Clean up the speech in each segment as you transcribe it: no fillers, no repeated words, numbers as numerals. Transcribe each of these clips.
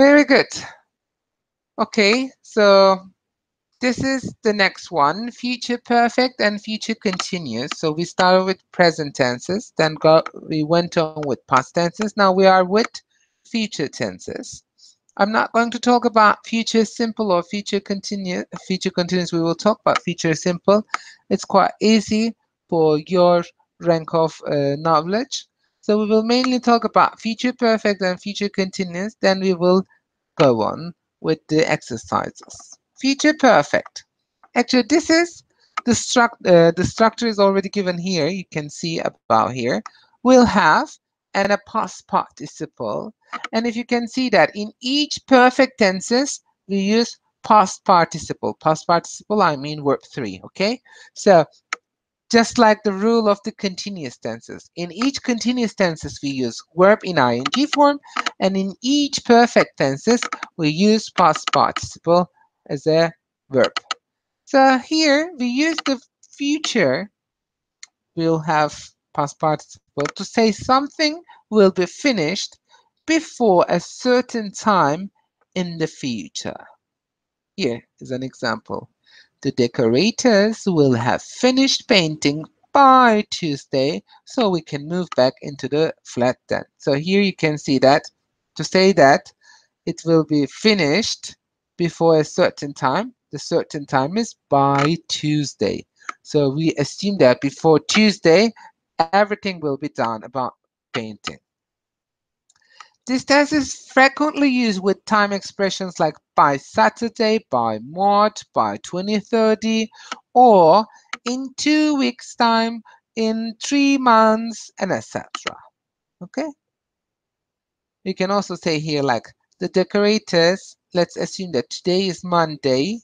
Very good. Okay, so this is the next one, future perfect and future continuous. So we started with present tenses, then we went on with past tenses. Now we are with future tenses. I'm not going to talk about future simple or future continuous. Future continuous, we will talk about future simple. It's quite easy for your rank of knowledge. So we will mainly talk about future perfect and future continuous. Then we will go on with the exercises. Future perfect. Actually, this is the structure is already given here. You can see about here. We'll have and a past participle. And if you can see that in each perfect tenses, we use past participle. Past participle, I mean verb 3, okay? So just like the rule of the continuous tenses. In each continuous tenses, we use verb in ing form, and in each perfect tenses, we use past participle as a verb. So here we use the future. We'll have past participle to say something will be finished before a certain time in the future. Here is an example. The decorators will have finished painting by Tuesday, so we can move back into the flat then. So here you can see that to say that it will be finished before a certain time. The certain time is by Tuesday. So we assume that before Tuesday, everything will be done about painting. This tense is frequently used with time expressions like by Saturday, by March, by 2030, or in 2 weeks' time, in 3 months, and etc. Okay? You can also say here like the decorators, let's assume that today is Monday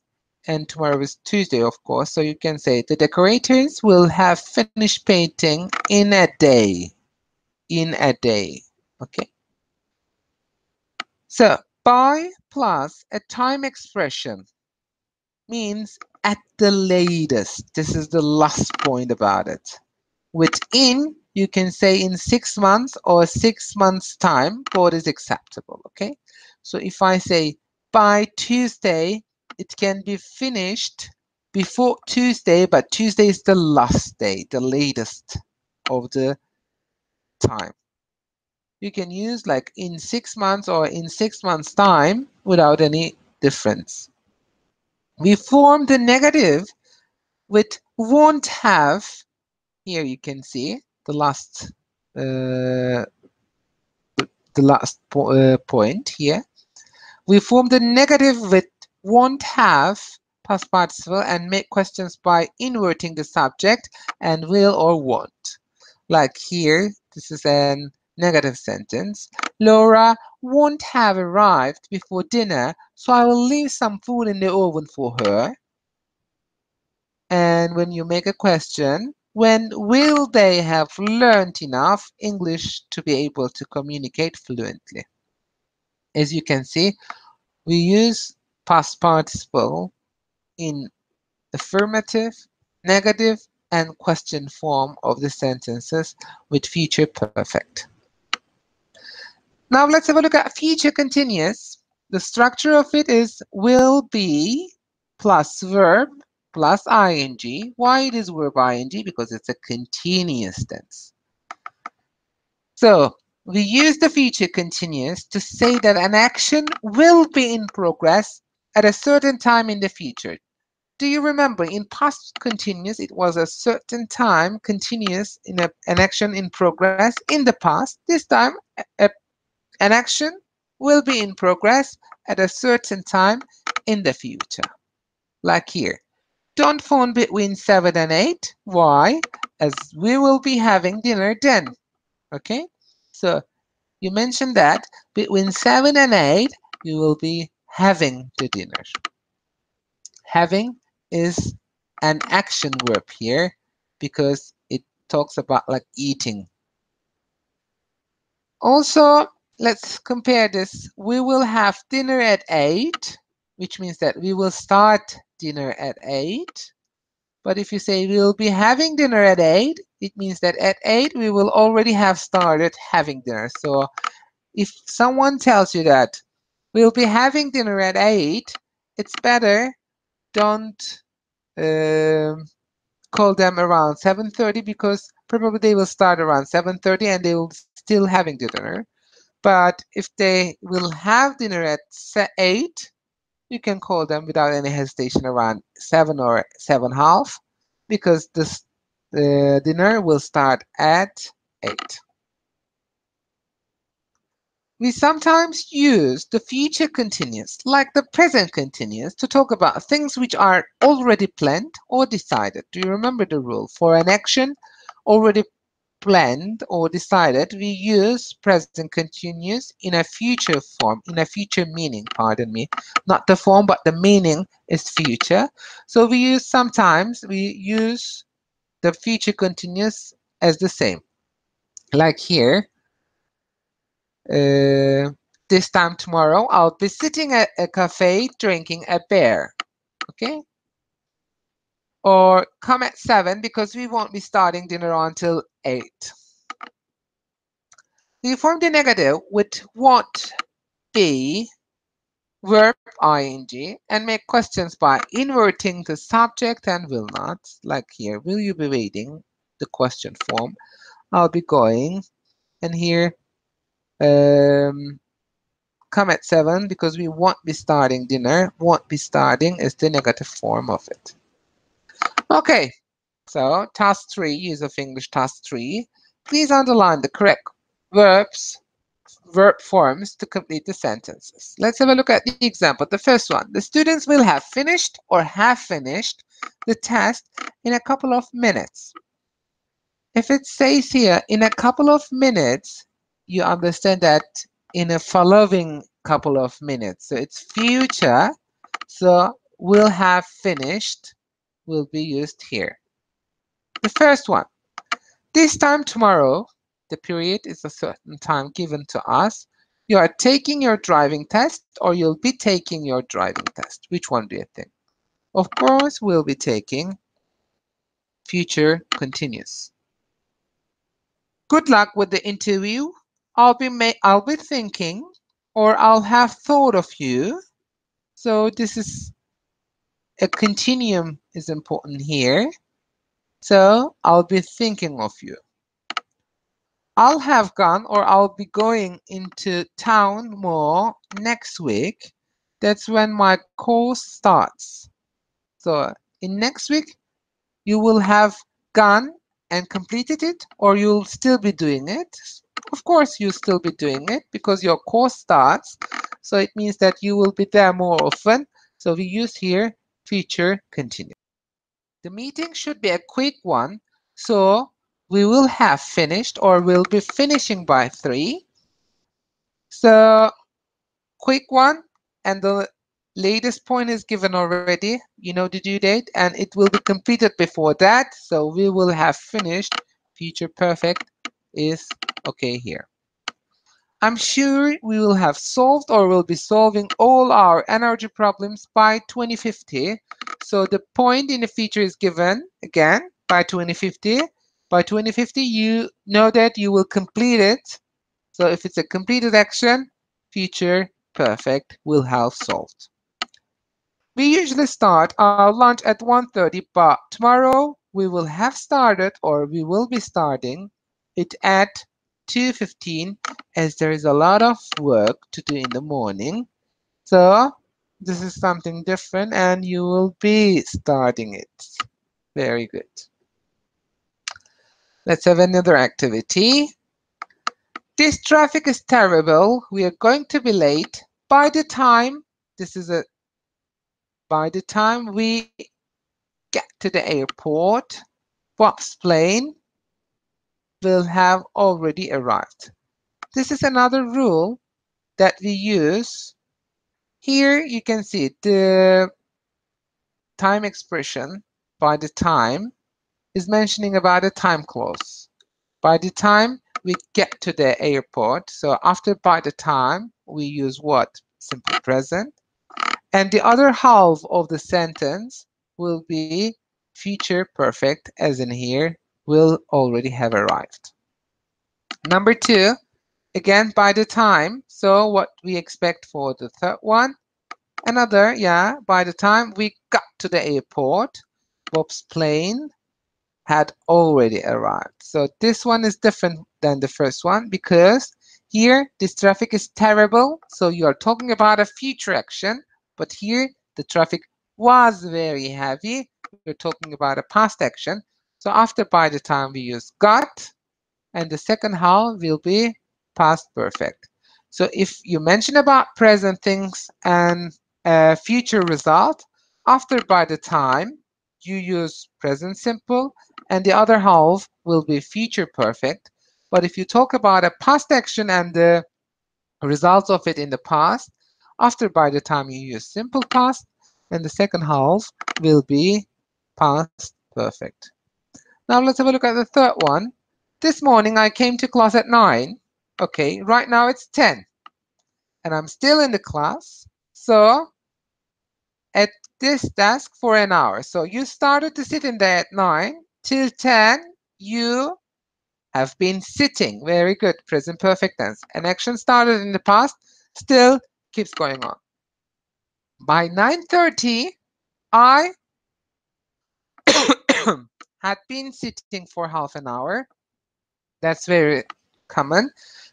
and tomorrow is Tuesday, of course. So you can say the decorators will have finished painting in a day. In a day. Okay? So by plus a time expression means at the latest. This is the last point about it. Within, you can say in 6 months or 6 months time, both is acceptable. Okay. So if I say by Tuesday, it can be finished before Tuesday, but Tuesday is the last day, the latest of the time. You can use like in 6 months or in 6 months time without any difference. We form the negative with won't have. Here you can see the last point here. We form the negative with won't have past participle and make questions by inverting the subject and will or won't. Like here, this is an negative sentence. Laura won't have arrived before dinner, so I will leave some food in the oven for her. And when you make a question, when will they have learned enough English to be able to communicate fluently? As you can see, we use past participle in affirmative, negative, and question form of the sentences with future perfect. Now let's have a look at future continuous. The structure of it is will be plus verb plus ing. Why it is verb ing? Because it's a continuous tense. So we use the future continuous to say that an action will be in progress at a certain time in the future. Do you remember in past continuous it was a certain time continuous in an action in progress in the past? This time an action will be in progress at a certain time in the future. Like here, don't phone between 7 and 8. Why? As we will be having dinner then. Okay? So you mentioned that between 7 and 8 you will be having the dinner. Having is an action verb here because it talks about like eating. Also, let's compare this. We will have dinner at 8, which means that we will start dinner at 8. But if you say we will be having dinner at 8, it means that at 8 we will already have started having dinner. So if someone tells you that we'll be having dinner at 8, it's better don't call them around 7:30 because probably they will start around 7:30 and they will still having the dinner. But if they will have dinner at 8, you can call them without any hesitation around 7 or 7:30 because the dinner will start at 8. We sometimes use the future continuous, like the present continuous, to talk about things which are already planned or decided. Do you remember the rule? For an action already planned or decided, we use present continuous in a future form, in a future meaning, pardon me. Not the form, but the meaning is future. So sometimes we use the future continuous as the same. Like here, this time tomorrow, I'll be sitting at a cafe drinking a beer. Okay? Or come at 7 because we won't be starting dinner until 8. We form the negative with won't be, verb ing, and make questions by inverting the subject and will not. Like here, will you be waiting? The question form. I'll be going. And here, come at 7 because we won't be starting dinner. Won't be starting is the negative form of it. Okay, so task 3, use of English task 3. Please underline the correct verb forms to complete the sentences. Let's have a look at the example. The first one, the students will have finished or have finished the test in a couple of minutes. If it says here in a couple of minutes, you understand that in a following couple of minutes. So it's future. So will have finished will be used here. The first one, this time tomorrow, the period is a certain time given to us. You are taking your driving test or you'll be taking your driving test. Which one do you think? Of course, we'll be taking future continuous. Good luck with the interview. I'll be thinking or I'll have thought of you. So this is a continuum is important here. So I'll be thinking of you. I'll have gone or I'll be going into town more next week. That's when my course starts. So in next week, you will have gone and completed it or you'll still be doing it. Of course, you'll still be doing it because your course starts. So it means that you will be there more often. So we use here future continuous. The meeting should be a quick one. So we will have finished or we'll be finishing by 3. So quick one, and the latest point is given already. You know the due date, and it will be completed before that. So we will have finished. Future perfect is okay here. I'm sure we will have solved or will be solving all our energy problems by 2050. So the point in the future is given again by 2050. By 2050, you know that you will complete it. So if it's a completed action, future perfect will have solved. We usually start our lunch at 1:30, but tomorrow we will have started or we will be starting it at 2:15 as there is a lot of work to do in the morning. So this is something different and you will be starting it. Very good. Let's have another activity. This traffic is terrible. We are going to be late. By the time we get to the airport, Bob's plane will have already arrived. This is another rule that we use. Here you can see the time expression by the time is mentioning about a time clause. By the time we get to the airport, so after by the time we use what? Simple present. And the other half of the sentence will be future perfect, as in here, will already have arrived. Number 2, Again, by the time. So what we expect for the third one? Another, yeah, by the time we got to the airport, Bob's plane had already arrived. So this one is different than the first one because here this traffic is terrible. So you are talking about a future action, but here the traffic was very heavy. We're talking about a past action. So after by the time we use got, and the second half will be past perfect. So if you mention about present things and future result, after by the time you use present simple and the other half will be future perfect. But if you talk about a past action and the results of it in the past, after by the time you use simple past and the second half will be past perfect. Now let's have a look at the third one. This morning I came to class at 9. Okay, right now it's 10. And I'm still in the class. So at this desk for an hour. So you started to sit in there at 9 till 10. You have been sitting. Very good. Present perfect tense. An action started in the past, still keeps going on. By 9:30, I had been sitting for half an hour. That's very common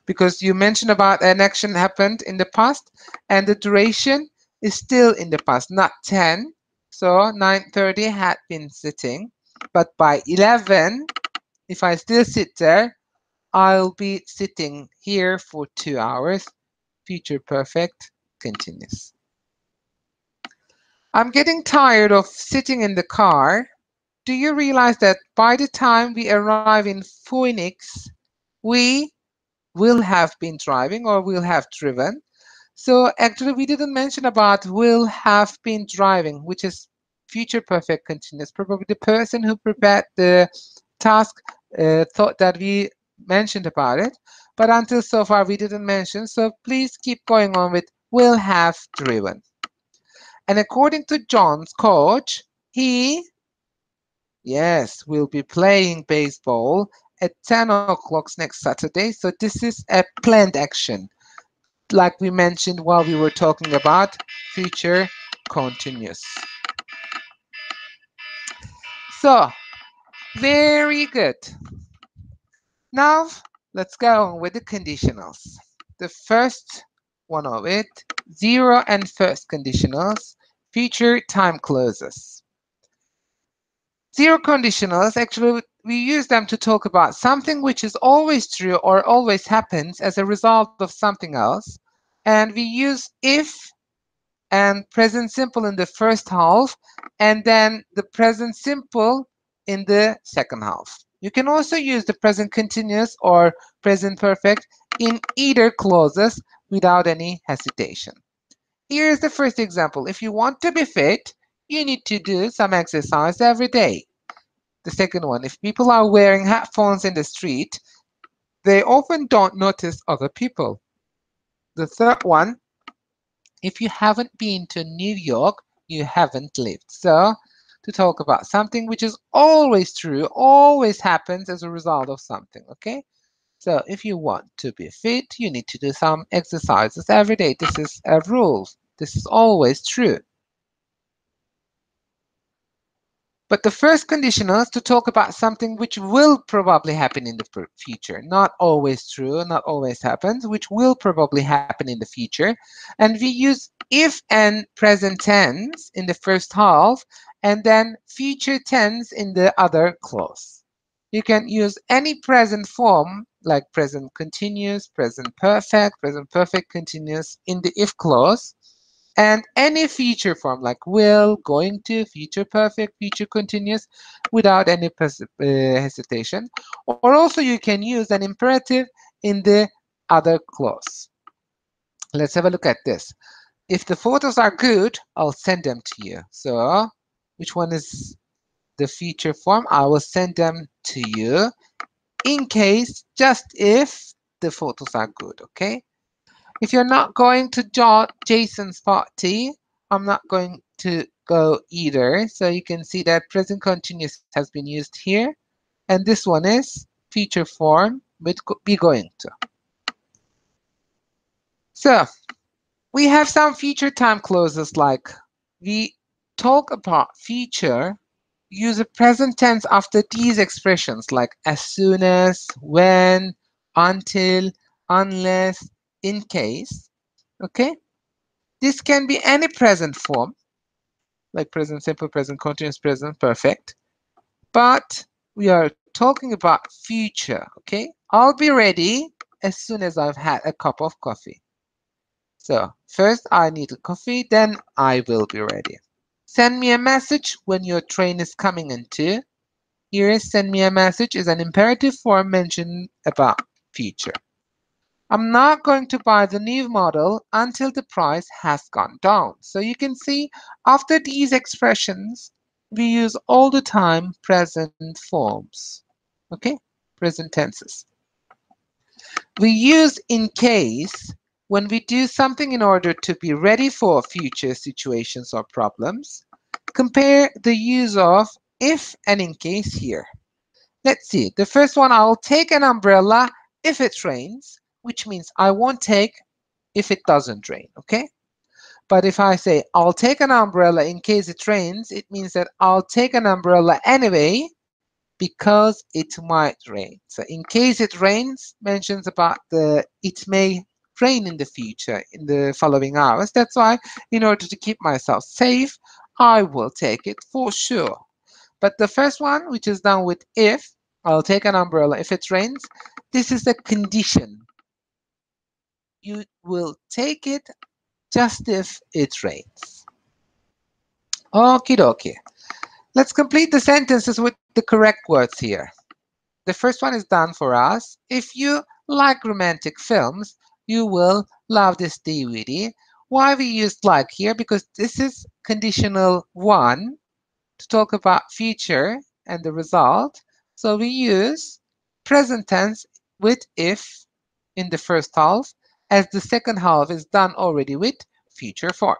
because you mentioned about an action happened in the past and the duration is still in the past, not 10. So 9:30 had been sitting, but by 11, if I still sit there, I'll be sitting here for 2 hours. Future perfect continuous. I'm getting tired of sitting in the car. Do you realize that by the time we arrive in Phoenix, we will have been driving or will have driven? So actually we didn't mention about will have been driving, which is future perfect continuous. Probably the person who prepared the task thought that we mentioned about it, but until so far we didn't mention. So please keep going on with will have driven. And according to John's coach, he, yes, will be playing baseball at 10 o'clock next Saturday. So this is a planned action, like we mentioned while we were talking about future continuous. So, very good. Now, let's go on with the conditionals. The first one of it, zero and first conditionals, future time clauses. Zero conditionals, actually, we use them to talk about something which is always true or always happens as a result of something else. And we use if and present simple in the first half, and then the present simple in the second half. You can also use the present continuous or present perfect in either clauses without any hesitation. Here's the first example. If you want to be fit, you need to do some exercise every day. The second one, if people are wearing headphones in the street, they often don't notice other people. The third one, if you haven't been to New York, you haven't lived. So, to talk about something which is always true, always happens as a result of something, okay? So, if you want to be fit, you need to do some exercises every day. This is a rule. This is always true. But the first conditional is to talk about something which will probably happen in the future. Not always true, not always happens, which will probably happen in the future. And we use if and present tense in the first half, and then future tense in the other clause. You can use any present form like present continuous, present perfect continuous in the if clause, and any future form like will, going to, future perfect, future continuous without any hesitation. Or also you can use an imperative in the other clause. Let's have a look at this. If the photos are good, I'll send them to you. So which one is the future form? I will send them to you in case, just if the photos are good, okay? If you're not going to Jason's party, I'm not going to go either. So you can see that present continuous has been used here. And this one is future form with be going to. So we have some future time clauses like we talk about future, use a present tense after these expressions like as soon as, when, until, unless, in case. Okay? This can be any present form, like present simple, present continuous, present perfect. But we are talking about future, okay? I'll be ready as soon as I've had a cup of coffee. So first I need a coffee, then I will be ready. Send me a message when your train is coming into. Here, send me a message is an imperative form mentioned about future. I'm not going to buy the new model until the price has gone down. So you can see after these expressions, we use all the time present forms. Okay, present tenses. We use in case when we do something in order to be ready for future situations or problems. Compare the use of if and in case here. Let's see. The first one, I'll take an umbrella if it rains, which means I won't take if it doesn't rain, okay? But if I say I'll take an umbrella in case it rains, it means that I'll take an umbrella anyway because it might rain. So in case it rains mentions about it may rain in the future, in the following hours. That's why in order to keep myself safe, I will take it for sure. But the first one, which is done with if, I'll take an umbrella if it rains, this is a condition. You will take it just if it rains. Okie dokie. Let's complete the sentences with the correct words here. The first one is done for us. If you like romantic films, you will love this DVD. Why we used like here? Because this is conditional one to talk about future and the result. So we use present tense with if in the first half, as the second half is done already with future form.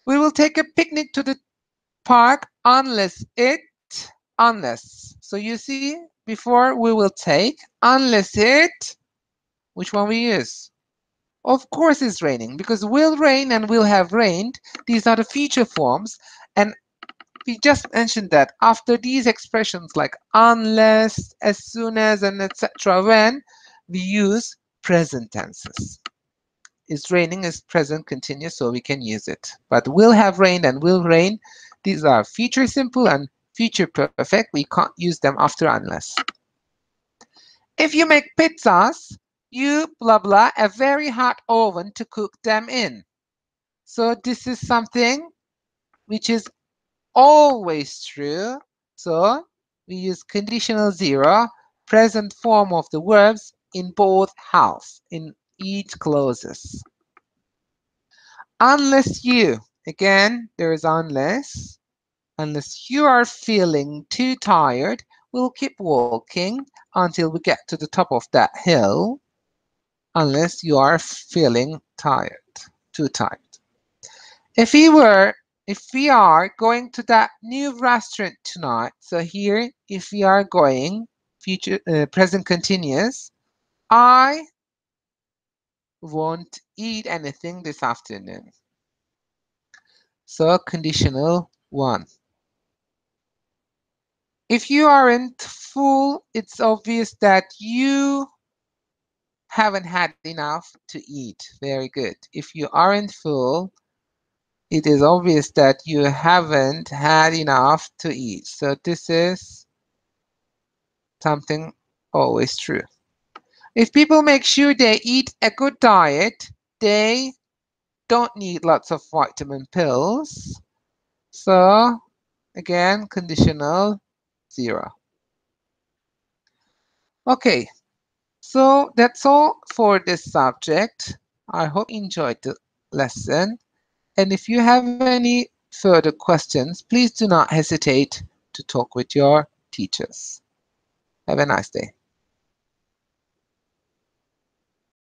We will take a picnic to the park unless. So you see, before we will take, unless it, which one we use? Of course it's raining, because will rain and will have rained. These are the future forms. And we just mentioned that after these expressions like unless, as soon as, and etc., when, we use present tenses. It's raining is present continuous, so we can use it. But will have rained and will rain, these are future simple and future perfect. We can't use them after unless. If you make pizzas, you blah blah a very hot oven to cook them in. So this is something which is always true. So we use conditional zero, present form of the verbs in both halves, in each clauses. Unless you, again, there is unless you are feeling too tired, we'll keep walking until we get to the top of that hill, unless you are feeling tired, too tired. If we are going to that new restaurant tonight, so here, if we are going, future present continuous, I won't eat anything this afternoon. So conditional one. If you aren't full, it's obvious that you haven't had enough to eat. Very good. If you aren't full, it is obvious that you haven't had enough to eat. So this is something always true. If people make sure they eat a good diet, they don't need lots of vitamin pills. So again, conditional zero. Okay, so that's all for this subject. I hope you enjoyed the lesson. And if you have any further questions, please do not hesitate to talk with your teachers. Have a nice day.